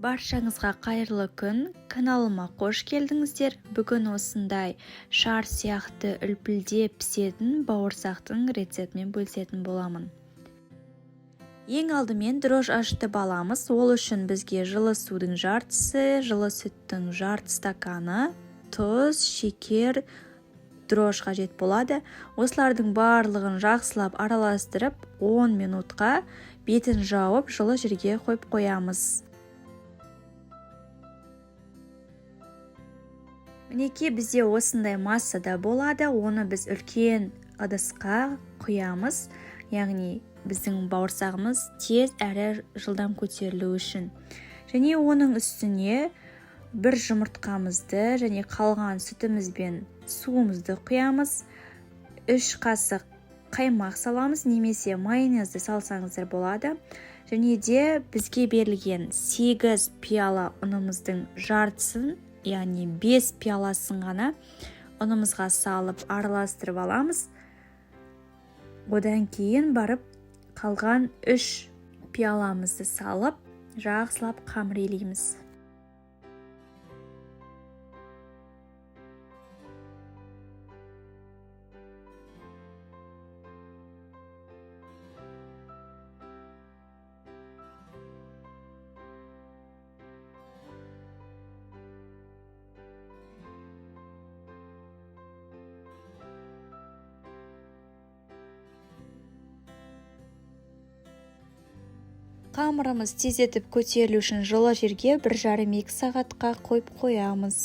Баршаңызға қайырлы күн, каналыма қош келдіңіздер. Бүгін осындай шар сияқты үлпілдеп пісетін бауырсақтың рецептімен бөлісетін боламын. Ең алдымен дрож ашытып аламыз. Ол үшін бізге жылы судың жартысы, жылы сүттің жарты стаканы, тұз, шекер, дрож қажет болады. Осылардың барлығын жақсылап араластырып 10 минутқа бетін жауып жылы жерге қойып қоямыз. Мінекей бізде осындай массада болады, оны біз үлкен ыдысқа құямыз, яғни біздің бауырсағымыз тез әрі жылдам көтерілу үшін. Және оның үстіне бір жұмыртқамызды және қалған сүтіміз бен суымызды құямыз. 3 қасық қаймақ саламыз, немесе майонезді салсаңыздар болады. Және де бізге берілген 8 пиала ұнымыздың жартысын, яғни 5 пиаласын ғана ұнымызға салып араластырып аламыз. Одан кейін барып қалған 3 пиаламызды салып жақсылап қамыр илейміз. Қамырымыз тездетіп көтерілу үшін жылы жерге 1,5-2 сағатқа қойып қоямыз.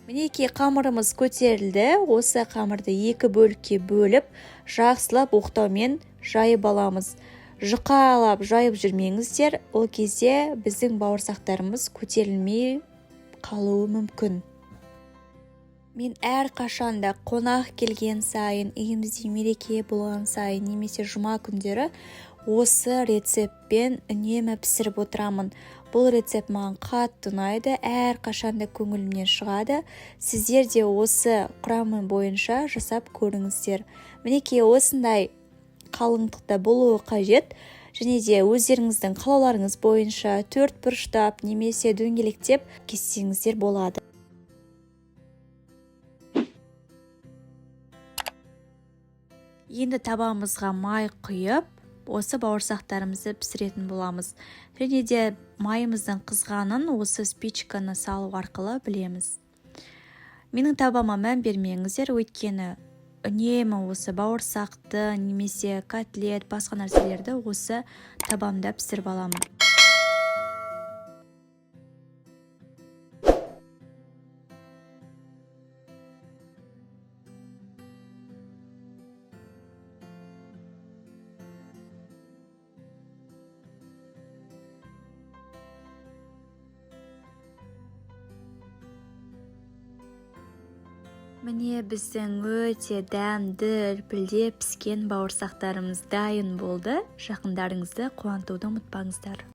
Мінекей қамырымыз көтерілді. Осы қамырды 2 бөлікке бөліп, жақсылап оқтаумен жайып аламыз. Жұқалап жайып жүрмеңіздер, ол кезде біздің бауырсақтарымыз көтерілмей қалуы мүмкін. Мен әр қашанда қонақ келген сайын, үйімізде мереке болған сайын, немесе жұма күндері осы рецептпен үнемі пісіріп отырамын. Бұл рецепт маған қатты ұнайды, әр қашанда көңілімнен шығады. Сіздер де осы құрамы бойынша жасап көріңіздер. Мінекей осындай қалыңдықта болуы қажет. Және де өздеріңіздің қалауларыңыз бойынша 4 бұрыштап немесе дөңгелектеп кессеңіздер болады. Енді табамызға май құйып, осы бауырсақтарымызды пісіретін боламыз. Және де майымыздың қызғанын осы спичканы салу арқылы білеміз. Менің табама мән бермеңіздер, өйткені үнемі осы бауырсақты немесе котлет, басқа нәрселерді осы табамда пісіріп аламын. Міне біздің өте дәмді, үлпілдеп піскен бауырсақтарымыз дайын болды. Жақындарыңызды қуантуды ұмытпаңыздар.